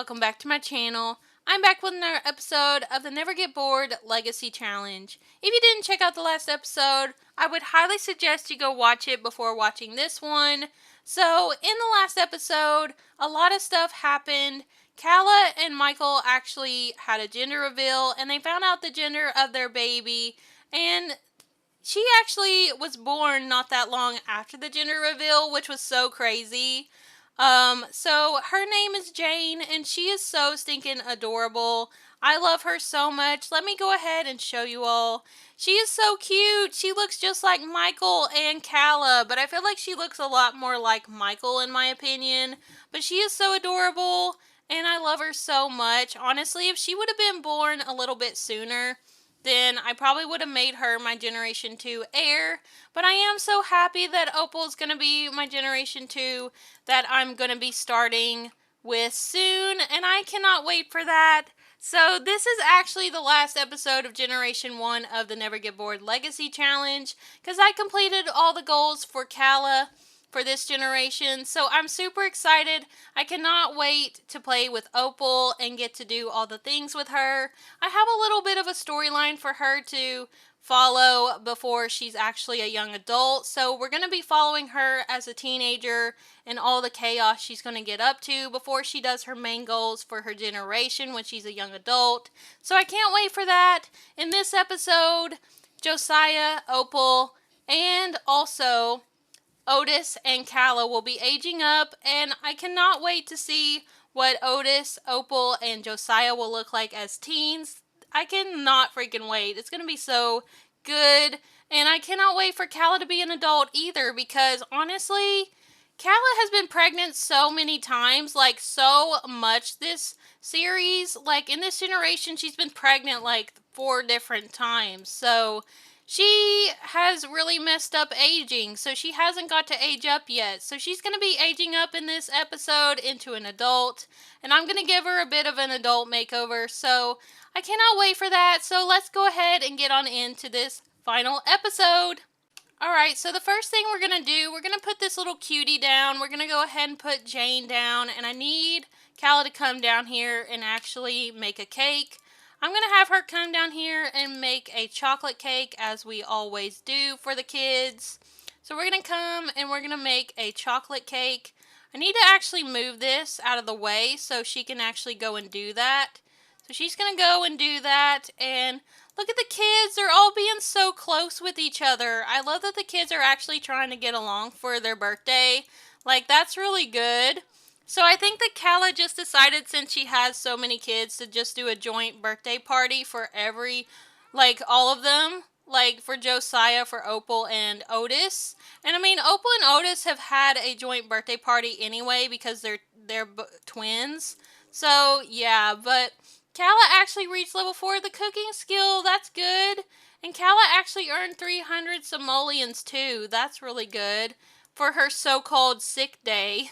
welcome back to my channel. I'm back with another episode of the Never Get Bored Legacy Challenge. If you didn't check out the last episode, I would highly suggest you go watch it before watching this one. So, in the last episode, a lot of stuff happened. Kala and Michael actually had a gender reveal, and they found out the gender of their baby, and she actually was born not that long after the gender reveal, which was so crazy. So her name is Jane, and she is so stinking adorable. I love her so much. Let me go ahead and show you all. She is so cute. She looks just like Michael and Kala, but I feel like she looks a lot more like Michael in my opinion. But she is so adorable, and I love her so much. Honestly, if she would have been born a little bit sooner, then I probably would have made her my Generation 2 heir. But I am so happy that Opal is going to be my Generation 2 that I'm going to be starting with soon, and I cannot wait for that. So this is actually the last episode of Generation 1 of the Never Get Bored Legacy Challenge, because I completed all the goals for Kala for this generation, so I'm super excited. I cannot wait to play with Opal and get to do all the things with her. I have a little bit of a storyline for her to follow before she's actually a young adult, so we're going to be following her as a teenager and all the chaos she's going to get up to before she does her main goals for her generation when she's a young adult. So I can't wait for that. In this episode, Josiah, Opal, and also Otis and Kala will be aging up, and I cannot wait to see what Otis, Opal, and Josiah will look like as teens. I cannot freaking wait. It's going to be so good, and I cannot wait for Kala to be an adult either, because honestly, Kala has been pregnant so many times, like so much this series. Like in this generation, she's been pregnant like 4 different times, so she has really messed up aging, so she hasn't got to age up yet. So she's going to be aging up in this episode into an adult, and I'm going to give her a bit of an adult makeover, so I cannot wait for that. So let's go ahead and get on into this final episode. Alright, so the first thing we're going to do, we're going to put this little cutie down. We're going to go ahead and put Jane down, and I need Kala to come down here and actually make a cake. I'm going to have her come down here and make a chocolate cake as we always do for the kids. So we're going to come and we're going to make a chocolate cake. I need to actually move this out of the way so she can actually go and do that. So she's going to go and do that, and look at the kids. They're all being so close with each other. I love that the kids are actually trying to get along for their birthday. Like, that's really good. So I think that Kala just decided, since she has so many kids, to just do a joint birthday party for all of them. Like for Josiah, for Opal, and Otis. And I mean, Opal and Otis have had a joint birthday party anyway because they're twins. So yeah, but Kala actually reached level 4 of the cooking skill. That's good. And Kala actually earned 300 simoleons too. That's really good for her so-called sick day.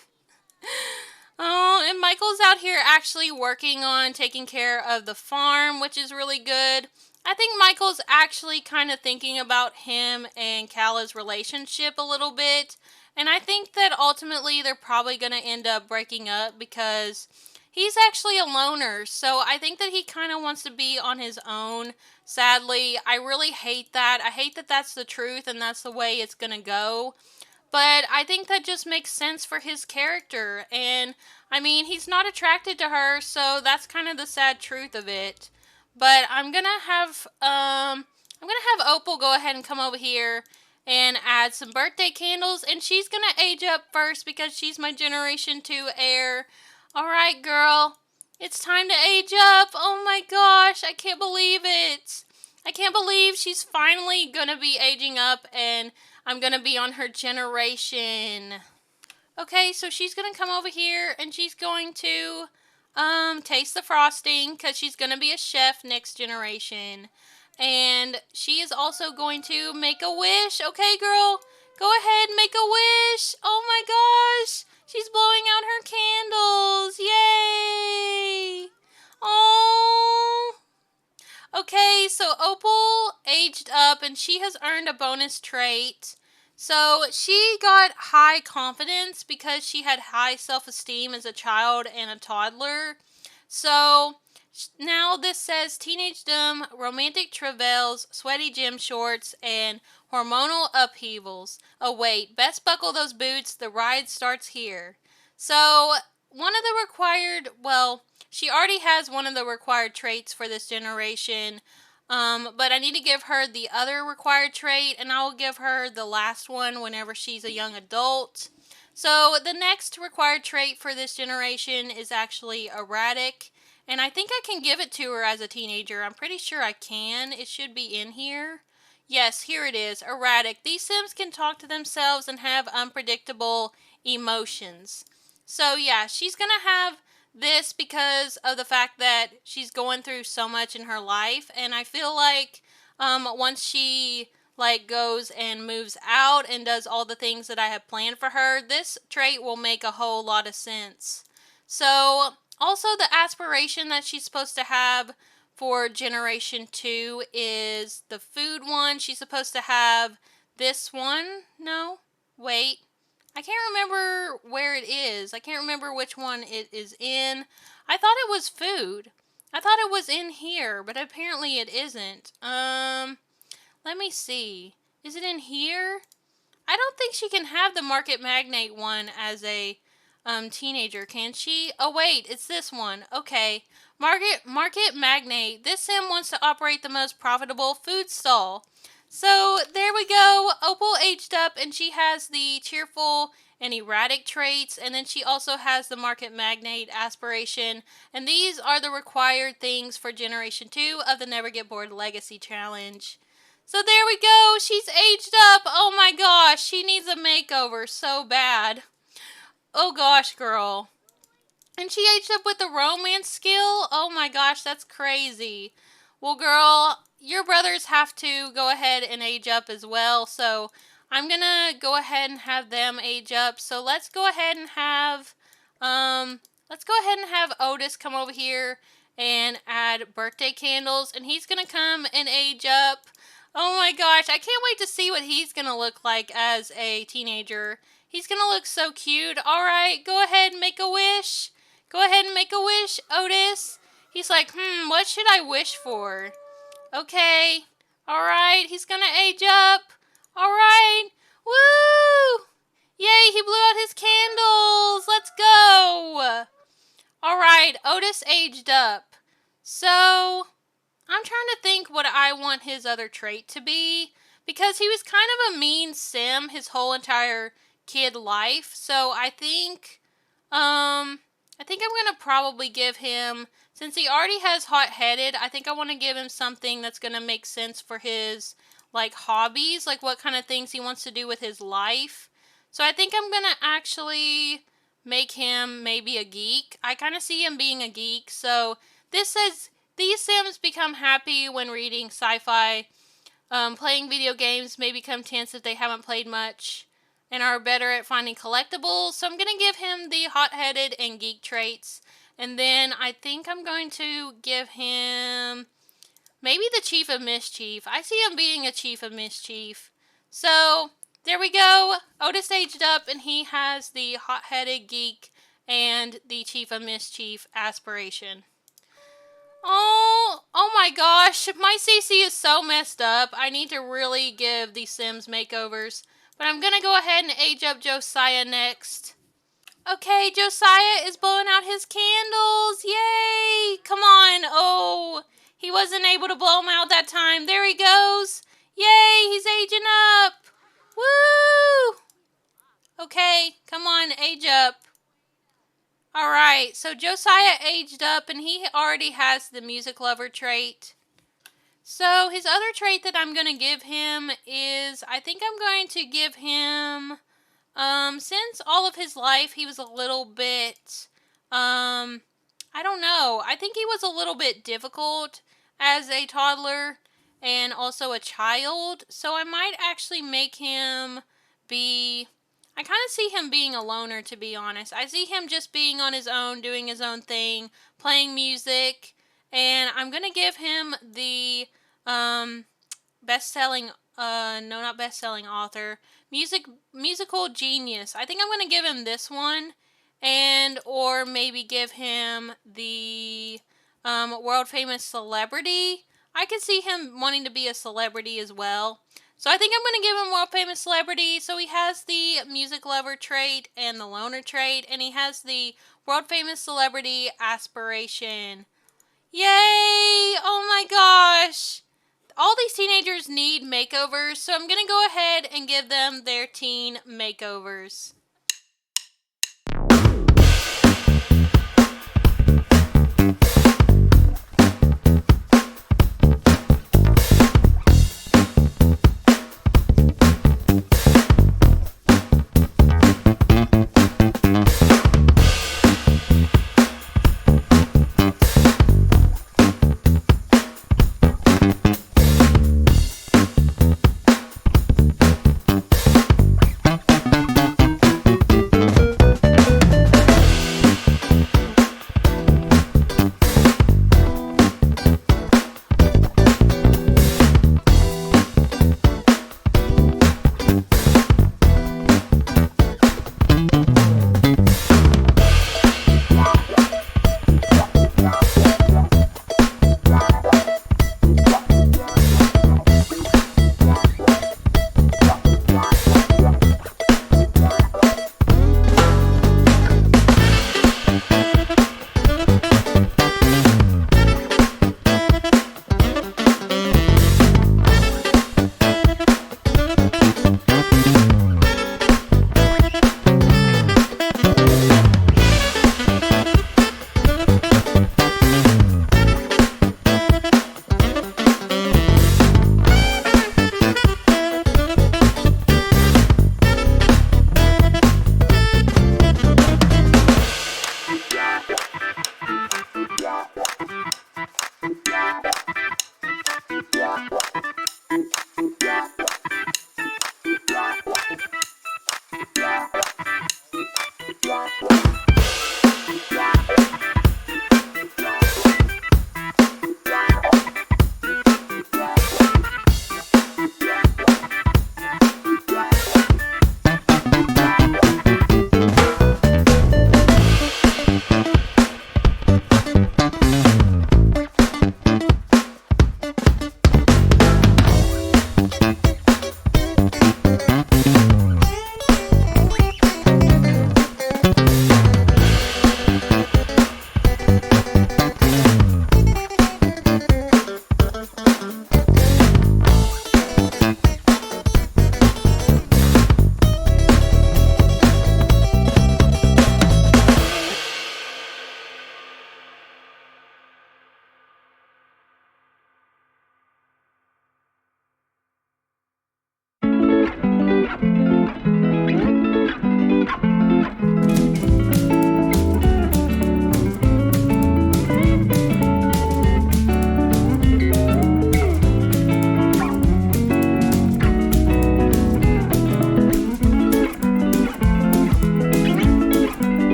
Oh, and Michael's out here actually working on taking care of the farm, which is really good. I think Michael's actually kind of thinking about him and Kala's relationship a little bit. And I think that ultimately they're probably going to end up breaking up because he's actually a loner. So I think that he kind of wants to be on his own. Sadly, I really hate that. I hate that that's the truth and that's the way it's going to go. But I think that just makes sense for his character. And, I mean, he's not attracted to her, so that's kind of the sad truth of it. But I'm going to have Opal go ahead and come over here and add some birthday candles. And she's going to age up first because she's my Generation 2 heir. Alright, girl. It's time to age up. Oh my gosh, I can't believe it. I can't believe she's finally going to be aging up and I'm going to be on her generation. Okay, so she's going to come over here and she's going to taste the frosting because she's going to be a chef next generation. And she is also going to make a wish. Okay, girl, go ahead and make a wish. Oh my gosh, she's blowing out her candles. Yay! Oh. Okay, so Opal aged up and she has earned a bonus trait. So she got high confidence because she had high self-esteem as a child and a toddler. So now this says teenagedom, romantic travails, sweaty gym shorts, and hormonal upheavals. Oh wait, best buckle those boots, the ride starts here. So one of the required, well, she already has one of the required traits for this generation. But I need to give her the other required trait, and I will give her the last one whenever she's a young adult. So the next required trait for this generation is actually erratic. And I think I can give it to her as a teenager. I'm pretty sure I can. It should be in here. Yes, here it is. Erratic. These Sims can talk to themselves and have unpredictable emotions. So yeah, she's going to have this because of the fact that she's going through so much in her life. And I feel like once she goes and moves out and does all the things that I have planned for her, this trait will make a whole lot of sense. So also the aspiration that she's supposed to have for generation 2 is the food one. She's supposed to have this one. No, wait, I can't remember where it is. I can't remember which one it is in. I thought it was food. I thought it was in here, but apparently it isn't. Let me see. Is it in here? I don't think she can have the Market Magnate one as a teenager, can she? Oh wait, it's this one. Okay. Market Magnate. This sim wants to operate the most profitable food stall. So there we go. Opal aged up and she has the cheerful and erratic traits, and then she also has the Market Magnate aspiration, and these are the required things for Generation 2 of the Never Get Bored Legacy Challenge. So there we go. She's aged up. Oh my gosh. She needs a makeover so bad. Oh gosh, girl. And she aged up with the romance skill? Oh my gosh, that's crazy. Well, girl, your brothers have to go ahead and age up as well. So I'm going to go ahead and have them age up. So let's go ahead and have Otis come over here and add birthday candles, and he's going to come and age up. Oh my gosh, I can't wait to see what he's going to look like as a teenager. He's going to look so cute. All right, go ahead and make a wish. Go ahead and make a wish, Otis. He's like, what should I wish for? Okay. All right, he's going to age up. All right. Woo! Yay, he blew out his candles. Let's go. All right, Otis aged up. So I'm trying to think what I want his other trait to be, because he was kind of a mean sim his whole entire kid life. So I think I'm going to probably give him, since he already has hot-headed, I think I want to give him something that's going to make sense for his hobbies, what kind of things he wants to do with his life. So I think I'm going to actually make him maybe a geek. I kind of see him being a geek. So this says, these Sims become happy when reading sci-fi. Playing video games may become tense if they haven't played much and are better at finding collectibles. So I'm going to give him the hot-headed and geek traits. And then I think I'm going to give him maybe the Chief of Mischief. I see him being a Chief of Mischief. So there we go. Otis aged up and he has the hot-headed geek and the Chief of Mischief aspiration. Oh my gosh, my CC is so messed up. I need to really give these Sims makeovers. But I'm going to go ahead and age up Josiah next. Okay, Josiah is blowing out his candles. Yay! Come on. Oh, he wasn't able to blow them out that time. There he goes. Yay, he's aging up. Woo! Okay, come on, age up. Alright, so Josiah aged up and he already has the music lover trait. So his other trait that I'm going to give him is, I think I'm going to give him, since all of his life he was a little bit, I don't know, I think he was a little bit difficult as a toddler and also a child. So I might actually make him be, I kind of see him being a loner, to be honest. I see him just being on his own, doing his own thing, playing music, and I'm going to give him the best-selling, no, not best-selling author, musical genius. I think I'm going to give him this one, and or maybe give him the world famous celebrity. I could see him wanting to be a celebrity as well. So I think I'm going to give him world famous celebrity. So he has the music lover trait and the loner trait, and he has the world famous celebrity aspiration. Yay! Oh my gosh! All these teenagers need makeovers, so I'm going to go ahead and give them their teen makeovers.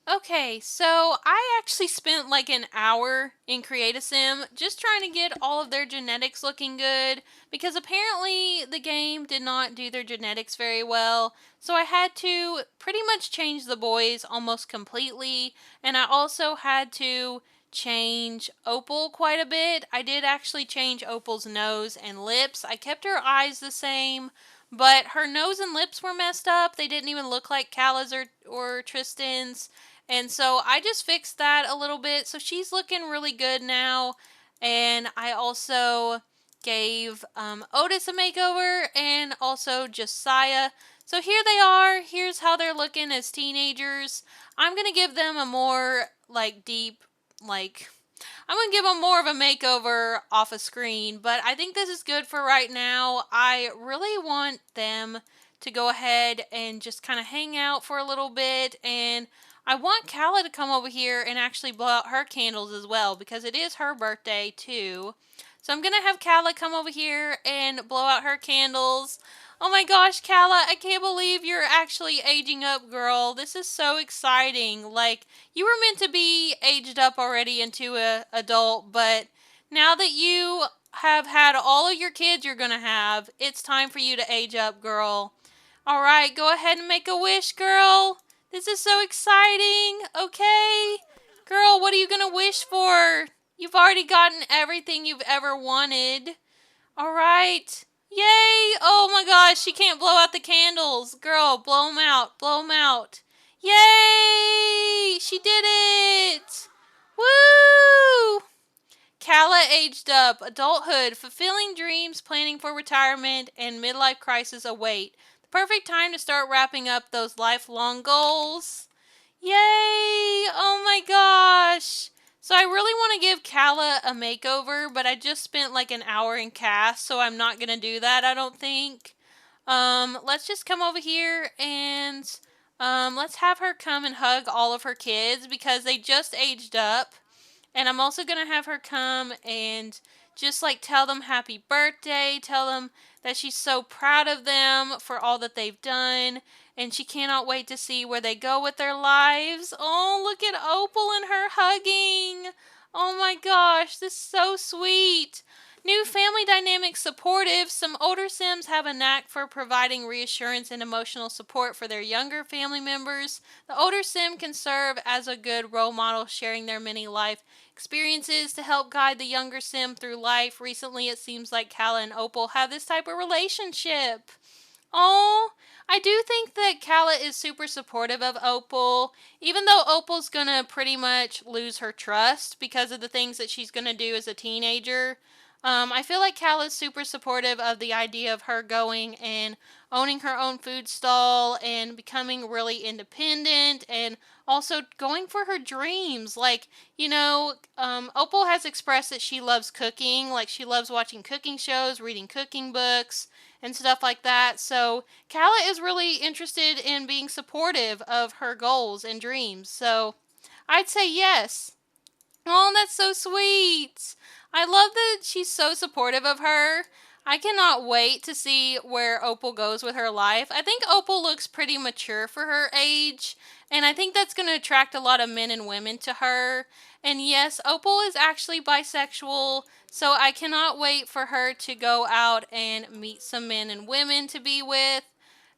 Okay, so I actually spent like an hour in Create-A-Sim just trying to get all of their genetics looking good because apparently the game did not do their genetics very well. So I had to pretty much change the boys almost completely, and I also had to change Opal quite a bit. I did actually change Opal's nose and lips. I kept her eyes the same, but her nose and lips were messed up. They didn't even look like Kala's or Tristan's. And so I just fixed that a little bit. So she's looking really good now. And I also gave Otis a makeover and also Josiah. So here they are. Here's how they're looking as teenagers. I'm going to give them a more deep, I'm going to give them more of a makeover off a screen, but I think this is good for right now. I really want them to go ahead and just kind of hang out for a little bit, and I want Kala to come over here and actually blow out her candles as well, because it is her birthday too. So I'm going to have Kala come over here and blow out her candles. Oh my gosh, Kala, I can't believe you're actually aging up, girl. This is so exciting. Like, you were meant to be aged up already into an adult, but now that you have had all of your kids you're going to have, it's time for you to age up, girl. All right, go ahead and make a wish, girl. This is so exciting. Okay. Girl, what are you going to wish for? You've already gotten everything you've ever wanted. All right. Yay! Oh my gosh, she can't blow out the candles. Girl, blow them out. Blow them out. Yay! She did it! Woo! Kala aged up. Adulthood, fulfilling dreams, planning for retirement, and midlife crisis await. The perfect time to start wrapping up those lifelong goals. Yay! Oh my gosh! So I really want to give Kala a makeover, but I just spent like an hour in cast, so I'm not going to do that, I don't think. Let's just come over here and let's have her come and hug all of her kids because they just aged up. And I'm also going to have her come and just tell them happy birthday, tell them that she's so proud of them for all that they've done, and she cannot wait to see where they go with their lives. Oh, look at Opal and her hugging. Oh my gosh, this is so sweet. New family dynamic supportive. Some older Sims have a knack for providing reassurance and emotional support for their younger family members. The older Sim can serve as a good role model, sharing their many life experiences to help guide the younger Sim through life. Recently, it seems like Kala and Opal have this type of relationship. Oh, I do think that Kala is super supportive of Opal, even though Opal's gonna pretty much lose her trust because of the things that she's gonna do as a teenager. I feel like Kala's super supportive of the idea of her going and owning her own food stall and becoming really independent and also going for her dreams. Opal has expressed that she loves cooking. Like, she loves watching cooking shows, reading cooking books, and stuff like that. So Kala is really interested in being supportive of her goals and dreams. So I'd say yes. Oh, that's so sweet. I love that she's so supportive of her. I cannot wait to see where Opal goes with her life. I think Opal looks pretty mature for her age, and I think that's going to attract a lot of men and women to her. And yes, Opal is actually bisexual, so I cannot wait for her to go out and meet some men and women to be with.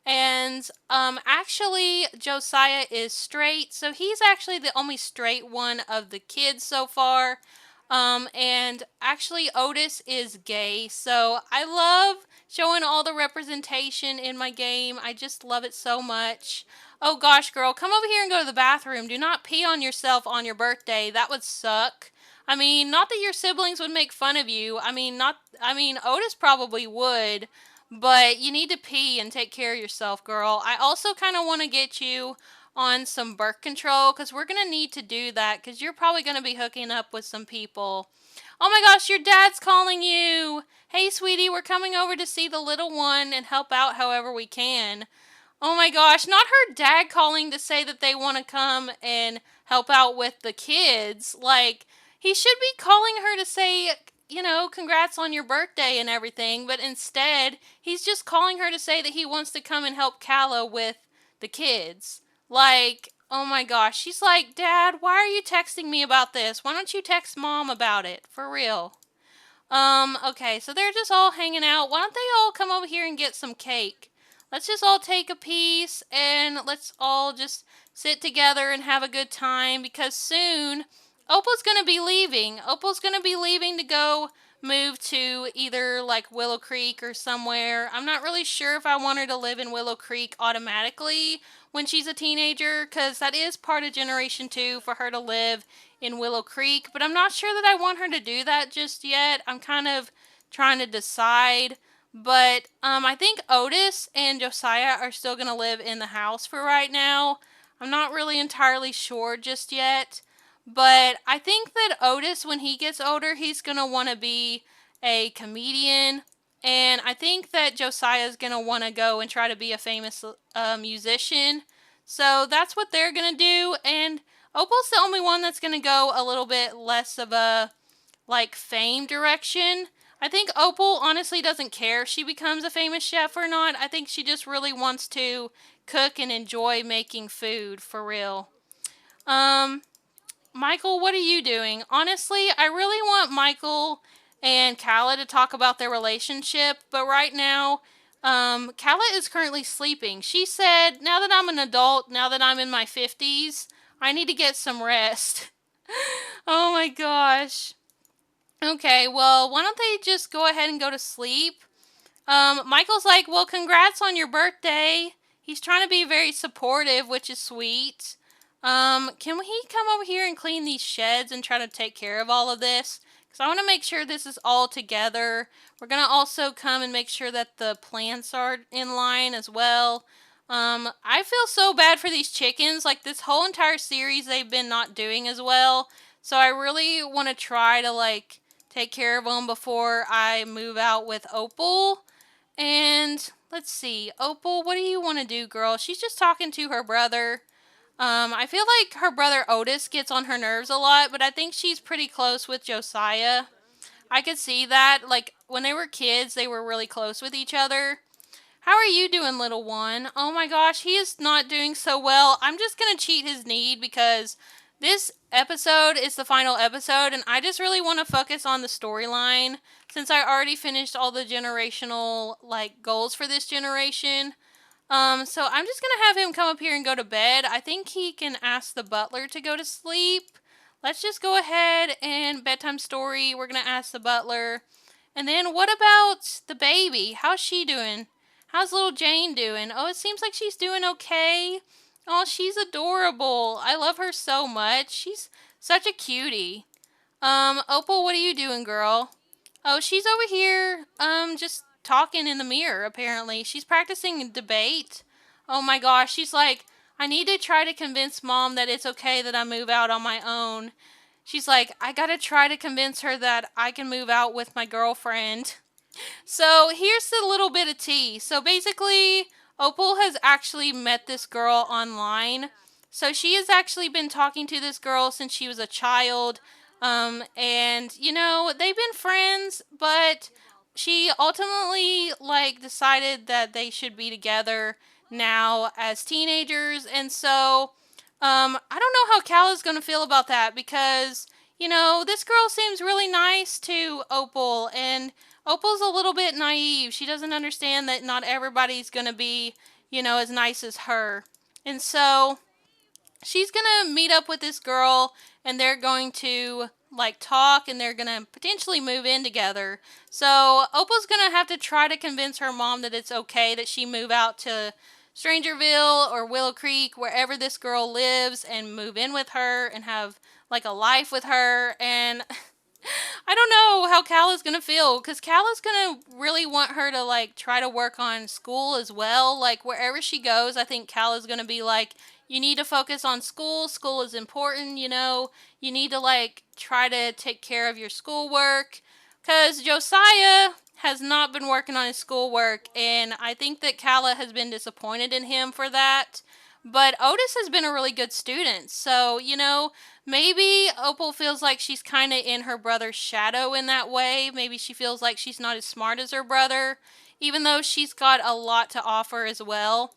And actually, Josiah is straight, so he's actually the only straight one of the kids so far. And actually, Otis is gay, so I love showing all the representation in my game. I just love it so much. Oh gosh, girl, come over here and go to the bathroom. Do not pee on yourself on your birthday. That would suck. I mean, not that your siblings would make fun of you. Otis probably would. But you need to pee and take care of yourself, girl. I also kind of want to get you on some birth control because we're going to need to do that because you're probably going to be hooking up with some people. Oh my gosh, your dad's calling you. Hey, sweetie, we're coming over to see the little one and help out however we can. Oh my gosh, not her dad calling to say that they want to come and help out with the kids. Like, he should be calling her to say, congrats on your birthday and everything, but instead, he's just calling her to say that he wants to come and help Calla with the kids. Like, oh my gosh, she's like, Dad, why are you texting me about this? Why don't you text Mom about it? For real. Okay, so they're just all hanging out. Why don't they all come over here and get some cake? Let's just all take a piece and let's all just sit together and have a good time because soon Opal's gonna be leaving. Opal's gonna be leaving to go move to either like Willow Creek or somewhere. I'm not really sure if I want her to live in Willow Creek automatically when she's a teenager because that is part of Generation 2 for her to live in Willow Creek, but I'm not sure that I want her to do that just yet. I'm kind of trying to decide. But I think Otis and Josiah are still going to live in the house for right now. I'm not really entirely sure just yet. But I think that Otis, when he gets older, he's going to want to be a comedian. And I think that Josiah is going to want to go and try to be a famous musician. So that's what they're going to do. And Opal's the only one that's going to go a little bit less of a like fame direction. I think Opal honestly doesn't care if she becomes a famous chef or not. I think she just really wants to cook and enjoy making food for real. Um Michael, what are you doing? Honestly, I really want Michael and Calla to talk about their relationship, but right now, Calla is currently sleeping. She said, now that I'm an adult, now that I'm in my 50s, I need to get some rest. Oh my gosh. Okay, well, why don't they just go ahead and go to sleep? Michael's like, well, congrats on your birthday. He's trying to be very supportive, which is sweet. Can he come over here and clean these sheds and try to take care of all of this? Because I want to make sure this is all together. We're going to also come and make sure that the plants are in line as well. I feel so bad for these chickens. Like, this whole entire series, they've been not doing as well. So I really want to try to, like, take care of them before I move out with Opal. And let's see, Opal, what do you want to do, girl? She's just talking to her brother. I feel like her brother Otis gets on her nerves a lot, but I think she's pretty close with Josiah. I could see that. Like, when they were kids, they were really close with each other. How are you doing, little one? Oh my gosh, he is not doing so well. I'm just gonna cheat his need because this episode is the final episode, and I just really want to focus on the storyline since I already finished all the generational, like, goals for this generation. So I'm just gonna have him come up here and go to bed. I think he can ask the butler to go to sleep. Let's just go ahead and bedtime story. We're gonna ask the butler. And then what about the baby? How's she doing? How's little Jane doing? Oh, it seems like she's doing okay. Oh, she's adorable. I love her so much. She's such a cutie. Opal, what are you doing, girl? Oh, she's over here, just talking in the mirror, apparently. She's practicing debate. Oh my gosh, she's like, I need to try to convince Mom that it's okay that I move out on my own. She's like, I gotta try to convince her that I can move out with my girlfriend. So here's the little bit of tea. So basically, Opal has actually met this girl online. So she has actually been talking to this girl since she was a child. And they've been friends, but she ultimately like decided that they should be together now as teenagers. And so I don't know how Cal is going to feel about that because this girl seems really nice to Opal, and Opal's a little bit naive. She doesn't understand that not everybody's going to be, as nice as her. And so she's going to meet up with this girl and they're going to like talk and they're going to potentially move in together. So Opal's going to have to try to convince her mom that it's okay that she move out to Strangerville or Willow Creek, wherever this girl lives, and move in with her and have like a life with her. And I don't know how Kala's gonna feel, because Kala's gonna really want her to like try to work on school as well. Like wherever she goes, I think Kala's gonna be like, you need to focus on school. School is important, you know. You need to like try to take care of your schoolwork. Because Josiah has not been working on his schoolwork, and I think that Kala has been disappointed in him for that. But Otis has been a really good student, so, you know, maybe Opal feels like she's kind of in her brother's shadow in that way. Maybe she feels like she's not as smart as her brother, even though she's got a lot to offer as well.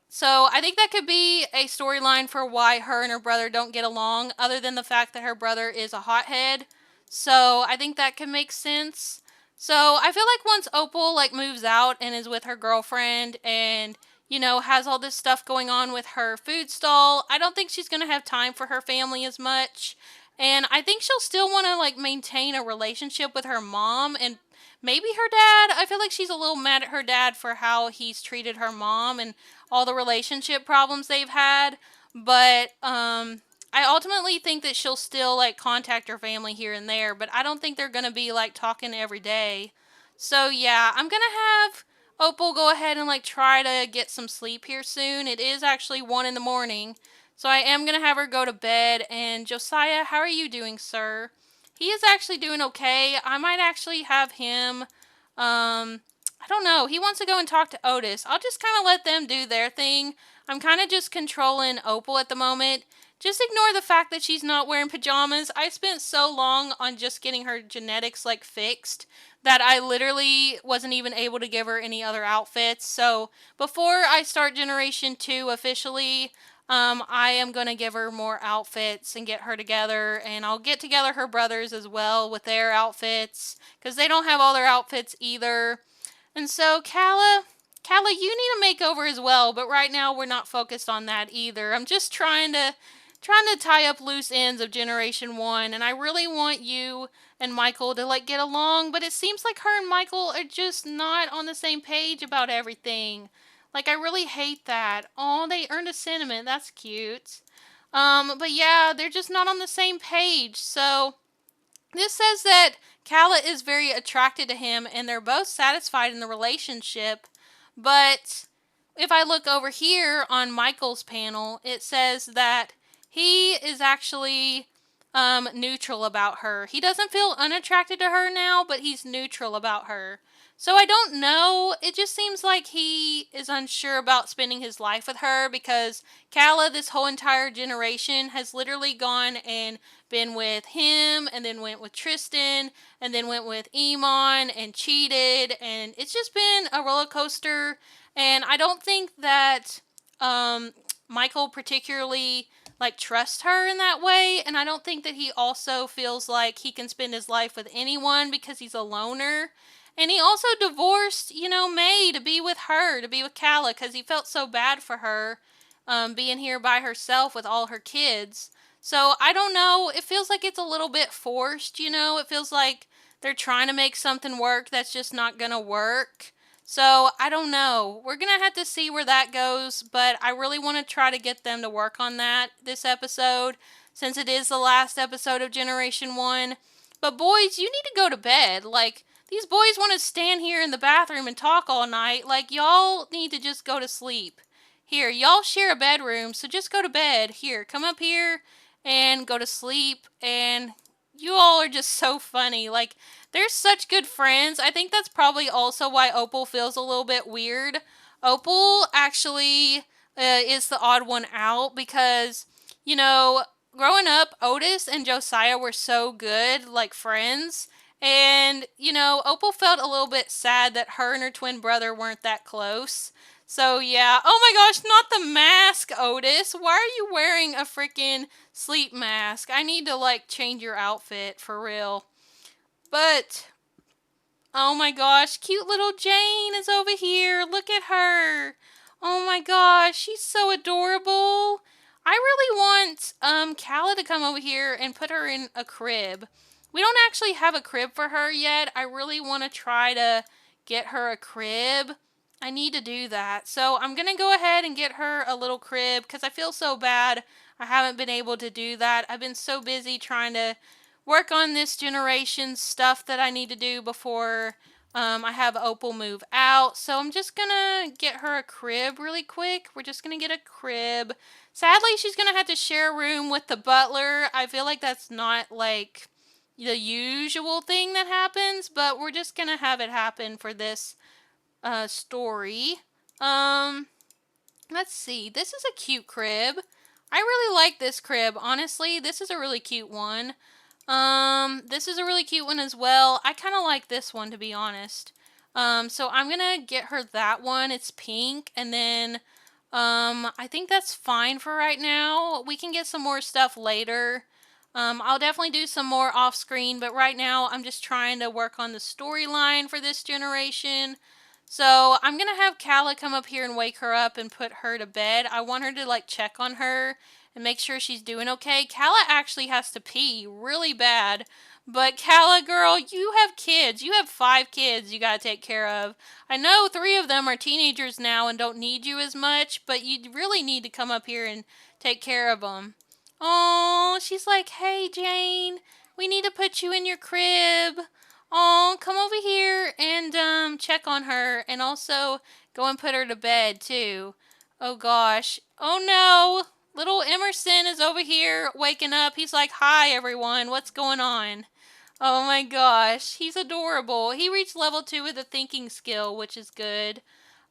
So I think that could be a storyline for why her and her brother don't get along, other than the fact that her brother is a hothead. So I think that could make sense. So I feel like once Opal like moves out and is with her girlfriend and you know has all this stuff going on with her food stall, I don't think she's going to have time for her family as much. And I think she'll still want to like maintain a relationship with her mom and maybe her dad. I feel like she's a little mad at her dad for how he's treated her mom and all the relationship problems they've had. But I ultimately think that she'll still like contact her family here and there, but I don't think they're gonna be like talking every day. So yeah, I'm gonna have Opal go ahead and like try to get some sleep here soon. It is actually 1 in the morning. So I am gonna have her go to bed. And Josiah, how are you doing, sir? He is actually doing okay. I might actually have him I don't know. He wants to go and talk to Otis. I'll just kind of let them do their thing. I'm kind of just controlling Opal at the moment. Just ignore the fact that she's not wearing pajamas. I spent so long on just getting her genetics like fixed that I literally wasn't even able to give her any other outfits. So before I start Generation 2 officially, I am going to give her more outfits and get her together. And I'll get together her brothers as well with their outfits because they don't have all their outfits either. And so, Kala, you need a makeover as well, but right now we're not focused on that either. I'm just trying to tie up loose ends of Generation 1, and I really want you and Michael to like get along, but it seems like her and Michael are just not on the same page about everything. Like I really hate that. Oh, they earned a sentiment. That's cute. But yeah, they're just not on the same page. So this says that Kala is very attracted to him and they're both satisfied in the relationship. But if I look over here on Michael's panel, it says that he is actually neutral about her. He doesn't feel unattracted to her now, but he's neutral about her. So I don't know. It just seems like he is unsure about spending his life with her because Kala, this whole entire generation, has literally gone and been with him and then went with Tristan and then went with Iman and cheated. And it's just been a roller coaster. And I don't think that Michael particularly like trusts her in that way, and I don't think that he also feels like he can spend his life with anyone because he's a loner. And he also divorced, you know, May to be with her, to be with Kala, because he felt so bad for her being here by herself with all her kids. So I don't know. It feels like it's a little bit forced, you know. It feels like they're trying to make something work that's just not going to work. So I don't know. We're going to have to see where that goes, but I really want to try to get them to work on that this episode since it is the last episode of Generation 1. But boys, you need to go to bed. Like, these boys want to stand here in the bathroom and talk all night. Like, y'all need to just go to sleep. Here, y'all share a bedroom, so just go to bed. Here, come up here and go to sleep. And you all are just so funny. Like, they're such good friends. I think that's probably also why Opal feels a little bit weird. Opal actually is the odd one out because, you know, growing up, Otis and Josiah were so good, like friends. And, you know, Opal felt a little bit sad that her and her twin brother weren't that close. So, yeah. Oh my gosh, not the mask, Otis. Why are you wearing a freaking sleep mask? I need to, like, change your outfit for real. But, oh my gosh, cute little Jane is over here. Look at her. Oh my gosh, she's so adorable. I really want Kala to come over here and put her in a crib. We don't actually have a crib for her yet. I really want to try to get her a crib. I need to do that. So I'm going to go ahead and get her a little crib because I feel so bad I haven't been able to do that. I've been so busy trying to work on this generation's stuff that I need to do before I have Opal move out. So I'm just gonna get her a crib really quick. We're just gonna get a crib. Sadly, she's gonna have to share a room with the butler. I feel like that's not like the usual thing that happens, but we're just gonna have it happen for this story. Let's see. This is a cute crib. I really like this crib. Honestly, this is a really cute one. This is a really cute one as well. I kind of like this one, to be honest. So I'm gonna get her that one. It's pink, and then, I think that's fine for right now. We can get some more stuff later. I'll definitely do some more off screen, but right now I'm just trying to work on the storyline for this generation. So I'm gonna have Kala come up here and wake her up and put her to bed. I want her to like check on her and make sure she's doing okay. Kala actually has to pee really bad. But Kala, girl, you have kids. You have 5 kids you gotta take care of. I know 3 of them are teenagers now and don't need you as much, but you really need to come up here and take care of them. Oh, she's like, hey, Jane, we need to put you in your crib. Oh, come over here and check on her and also go and put her to bed too. Oh gosh. Oh no. Little Emerson is over here waking up. He's like, "Hi everyone. What's going on?" Oh my gosh. He's adorable. He reached level 2 with a thinking skill, which is good.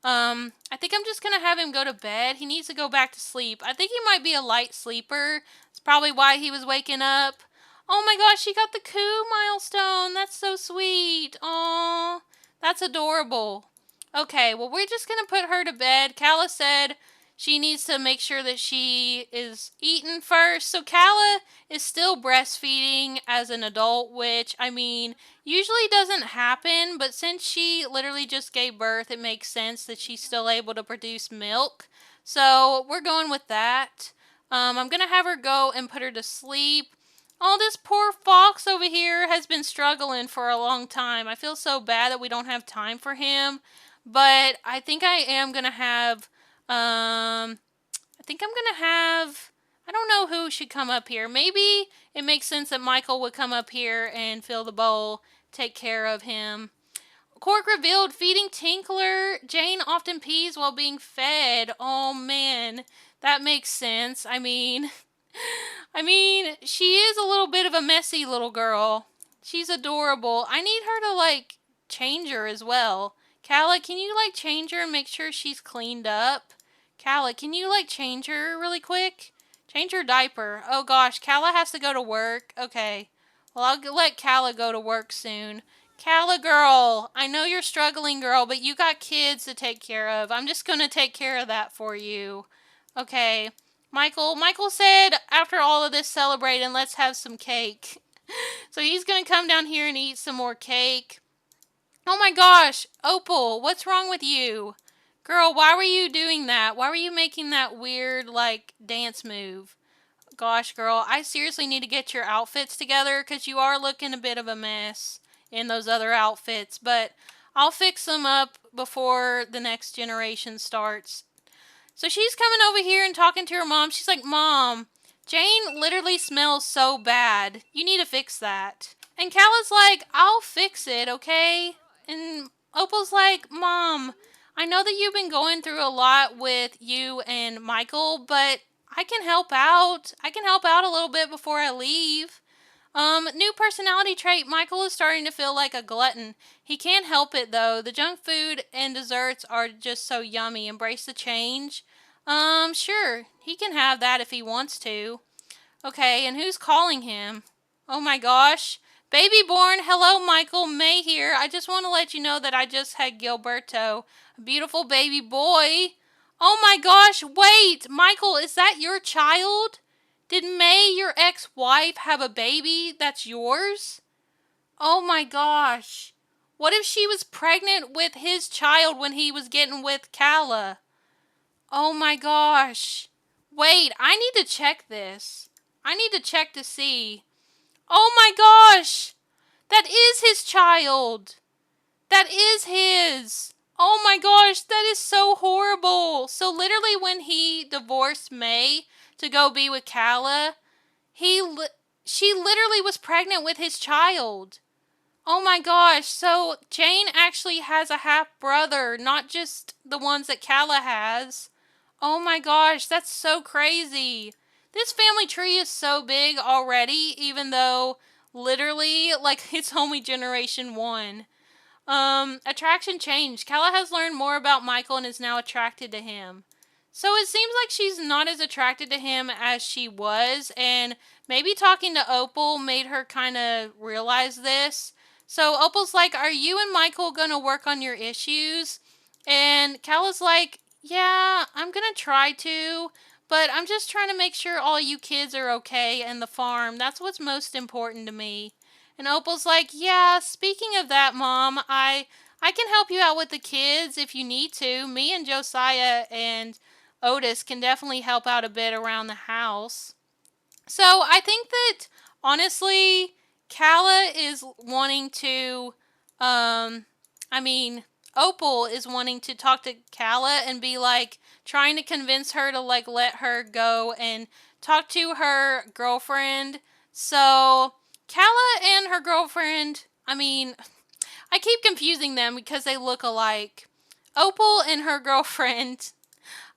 I think I'm just gonna have him go to bed. He needs to go back to sleep. I think he might be a light sleeper. That's probably why he was waking up. Oh my gosh, she got the coup milestone. That's so sweet. Aww, that's adorable. Okay, well, we're just gonna put her to bed. Kala said she needs to make sure that she is eating first. So Kala is still breastfeeding as an adult, which, I mean, usually doesn't happen, but since she literally just gave birth, it makes sense that she's still able to produce milk. So we're going with that. I'm gonna have her go and put her to sleep. Oh, this poor fox over here has been struggling for a long time. I feel so bad that we don't have time for him. But I think I am gonna have, I don't know who should come up here. Maybe it makes sense that Michael would come up here and fill the bowl, take care of him. Cork revealed feeding Tinkler. Jane often pees while being fed. Oh man, that makes sense. I mean, she is a little bit of a messy little girl. She's adorable. I need her to like change her as well. Kala, can you like change her and make sure she's cleaned up? Kala, can you like change her really quick? Change her diaper. Oh gosh, Kala has to go to work. Okay. Well, I'll let Kala go to work soon. Kala girl, I know you're struggling, girl, but you got kids to take care of. I'm just gonna take care of that for you. Okay. Michael said after all of this celebrating, let's have some cake. So he's gonna come down here and eat some more cake. Oh my gosh, Opal, what's wrong with you? Girl, why were you doing that? Why were you making that weird, like, dance move? Gosh, girl, I seriously need to get your outfits together because you are looking a bit of a mess in those other outfits. But I'll fix them up before the next generation starts. So she's coming over here and talking to her mom. She's like, Mom, Jane literally smells so bad. You need to fix that. And Kala's like, I'll fix it, okay? And Opal's like, Mom, I know that you've been going through a lot with you and Michael, but I can help out. I can help out a little bit before I leave. New personality trait. Michael is starting to feel like a glutton. He can't help it though. The junk food and desserts are just so yummy. Embrace the change. Sure. He can have that if he wants to. Okay, and who's calling him? Oh my gosh. Baby born. Hello, Michael. May here. I just want to let you know that I just had Gilberto. A beautiful baby boy. Oh my gosh. Wait, Michael, is that your child? Did May, your ex-wife, have a baby that's yours? Oh my gosh. What if she was pregnant with his child when he was getting with Kala? Oh my gosh. Wait, I need to check this. I need to check to see. Oh my gosh. That is his child. That is his. Oh my gosh, that is so horrible. So literally when he divorced May to go be with Kala, he she literally was pregnant with his child. Oh my gosh, so Jane actually has a half brother, not just the ones that Calla has. Oh my gosh, that's so crazy. This family tree is so big already, even though literally, like, it's only generation 1. Attraction changed. Calla has learned more about Michael and is now attracted to him. So it seems like she's not as attracted to him as she was, and maybe talking to Opal made her kind of realize this. So Opal's like, "Are you and Michael gonna work on your issues?" And Calla's like, "Yeah, I'm gonna try to, but I'm just trying to make sure all you kids are okay and the farm. That's what's most important to me." And Opal's like, "Yeah, speaking of that, Mom, I can help you out with the kids if you need to. Me and Josiah and Otis can definitely help out a bit around the house." So I think that honestly, Calla is wanting to, um, I mean, Opal is wanting to talk to Calla and be like trying to convince her to like let her go and talk to her girlfriend. So Calla and her girlfriend, I mean, I keep confusing them because they look alike. Opal and her girlfriend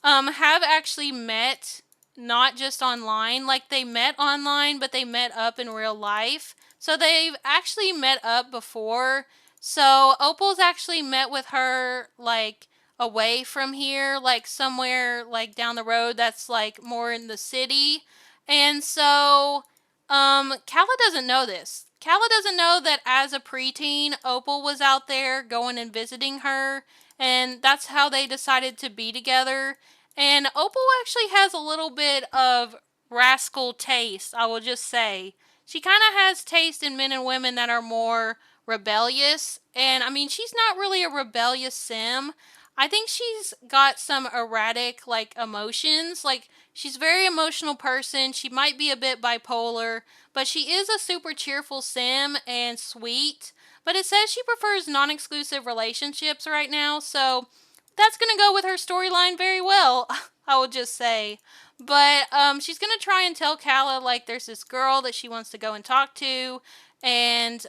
have actually met, not just online. Like, they met online, but they met up in real life. So they've actually met up before. So Opal's actually met with her, like, away from here, like somewhere like down the road that's like more in the city. And so Calla doesn't know this. Calla doesn't know that as a preteen, Opal was out there going and visiting her, and that's how they decided to be together. And Opal actually has a little bit of rascal taste, I will just say. She kind of has taste in men and women that are more rebellious. And I mean, she's not really a rebellious sim. I think she's got some erratic, like, emotions. Like, she's a very emotional person. She might be a bit bipolar, but she is a super cheerful sim and sweet. But it says she prefers non exclusive relationships right now, so that's going to go with her storyline very well, I would just say. But she's going to try and tell Calla, like, there's this girl that she wants to go and talk to. And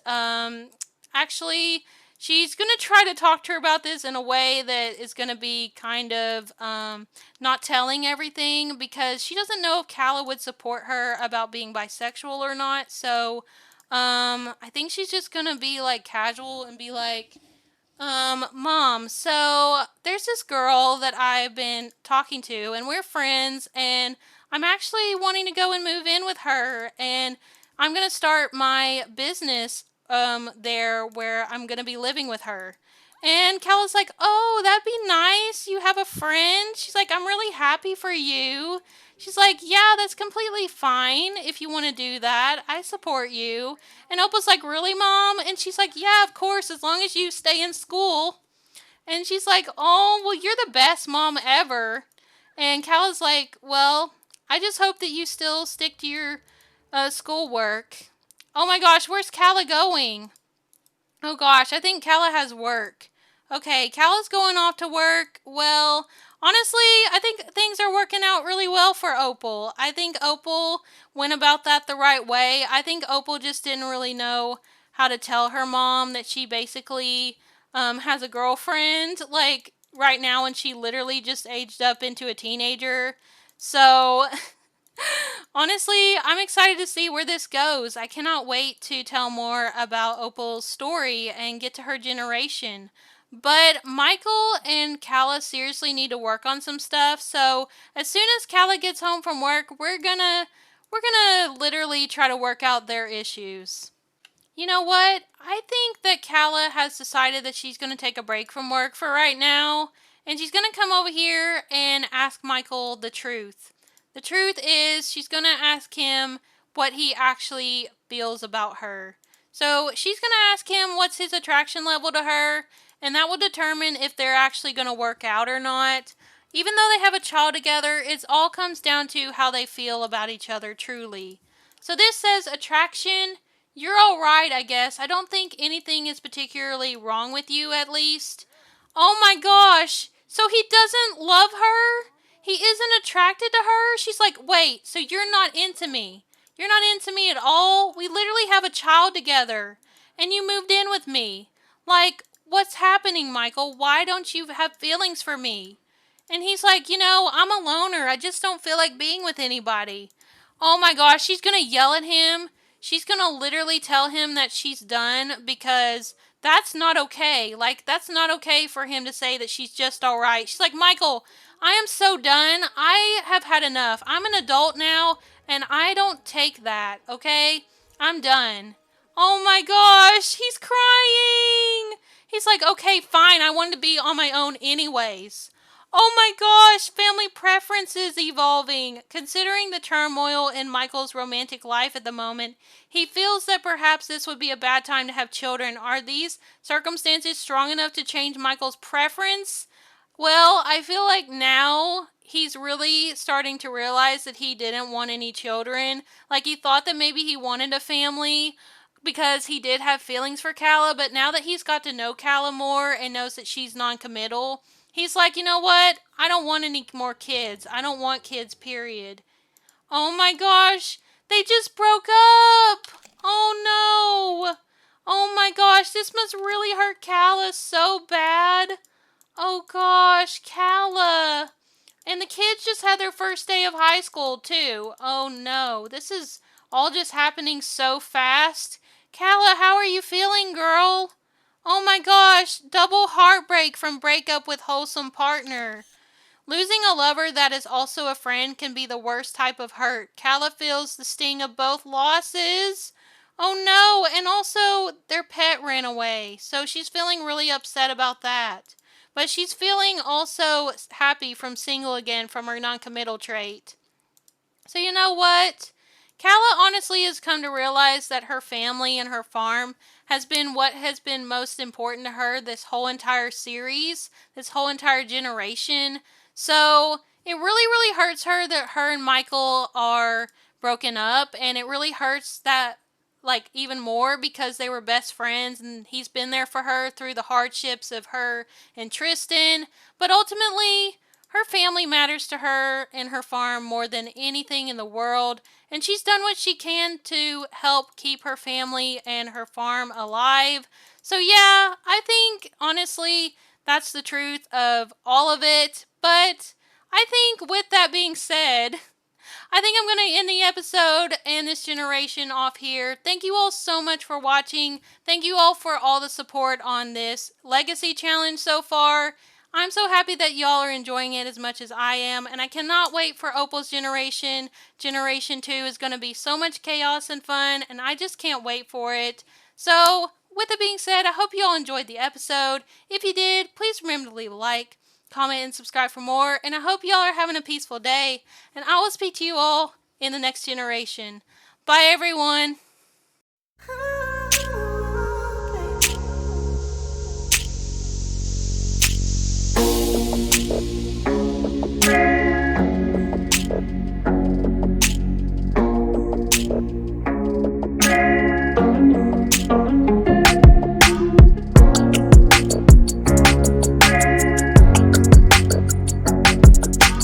actually, she's going to try to talk to her about this in a way that is going to be kind of not telling everything, because she doesn't know if Calla would support her about being bisexual or not. So I think she's just going to be, like, casual and be like, Mom, so there's this girl that I've been talking to, and we're friends, and I'm actually wanting to go and move in with her, and I'm gonna start my business, there where I'm gonna be living with her. And Calla's like, "Oh, that'd be nice. You have a friend." She's like, "I'm really happy for you." She's like, "Yeah, that's completely fine if you want to do that. I support you." And Opal's like, "Really, Mom?" And she's like, "Yeah, of course, as long as you stay in school." And she's like, "Oh, well, you're the best mom ever." And Calla's like, "Well, I just hope that you still stick to your schoolwork." Oh my gosh, where's Calla going? Oh gosh, I think Calla has work. Okay, Calla's going off to work. Well, honestly, I think things are working out really well for Opal. I think Opal went about that the right way. I think Opal just didn't really know how to tell her mom that she basically has a girlfriend, like, right now, and she literally just aged up into a teenager. So honestly, I'm excited to see where this goes. I cannot wait to tell more about Opal's story and get to her generation. But Michael and Calla seriously need to work on some stuff. So as soon as Calla gets home from work, we're gonna literally try to work out their issues. You know what? I think that Calla has decided that she's going to take a break from work for right now, and she's going to come over here and ask Michael the truth. The truth is, she's going to ask him what he actually feels about her. So she's going to ask him what's his attraction level to her, and that will determine if they're actually going to work out or not. Even though they have a child together, it all comes down to how they feel about each other truly. So this says attraction. You're alright, I guess. I don't think anything is particularly wrong with you, at least. Oh my gosh! So he doesn't love her? He isn't attracted to her? She's like, "Wait, so you're not into me? You're not into me at all. We literally have a child together. And you moved in with me. Like, what's happening, Michael? Why don't you have feelings for me? And he's like, I'm a loner. I just don't feel like being with anybody. Oh my gosh, she's going to yell at him. She's going to literally tell him that she's done because that's not okay. Like, that's not okay for him to say that she's just all right. She's like, Michael, I am so done. I have had enough. I'm an adult now, and I don't take that, okay? I'm done. Oh my gosh, he's crying. He's like, okay, fine. I wanted to be on my own anyways. Oh my gosh, family preferences evolving. Considering the turmoil in Michael's romantic life at the moment, he feels that perhaps this would be a bad time to have children. Are these circumstances strong enough to change Michael's preference? Well, I feel like now he's really starting to realize that he didn't want any children. Like, he thought that maybe he wanted a family because he did have feelings for Kala, but now that he's got to know Kala more and knows that she's non-committal, he's like, you know what? I don't want any more kids. I don't want kids, period. Oh my gosh, they just broke up. Oh no. Oh my gosh, this must really hurt Kala so bad. Oh gosh, Kala. And the kids just had their first day of high school too. Oh no, this is all just happening so fast. Kala, how are you feeling, girl? Oh my gosh, double heartbreak from breakup with wholesome partner. Losing a lover that is also a friend can be the worst type of hurt. Kala feels the sting of both losses. Oh no, and also their pet ran away, so she's feeling really upset about that. But she's feeling also happy from single again from her non-committal trait. So you know what? Kala honestly has come to realize that her family and her farm has been what has been most important to her this whole entire series, this whole entire generation. So it really, really hurts her that her and Michael are broken up, and it really hurts that like even more because they were best friends and he's been there for her through the hardships of her and Tristan. But ultimately, her family matters to her and her farm more than anything in the world, and she's done what she can to help keep her family and her farm alive. So, yeah, I think honestly that's the truth of all of it. But I think with that being said, I think I'm going to end the episode and this generation off here. Thank you all so much for watching. Thank you all for all the support on this legacy challenge so far. I'm so happy that y'all are enjoying it as much as I am, and I cannot wait for Opal's generation. Generation 2 is going to be so much chaos and fun, and I just can't wait for it. So, with it being said, I hope you all enjoyed the episode. If you did, please remember to leave a like, comment, and subscribe for more, and I hope y'all are having a peaceful day, and I will speak to you all in the next generation. Bye, everyone.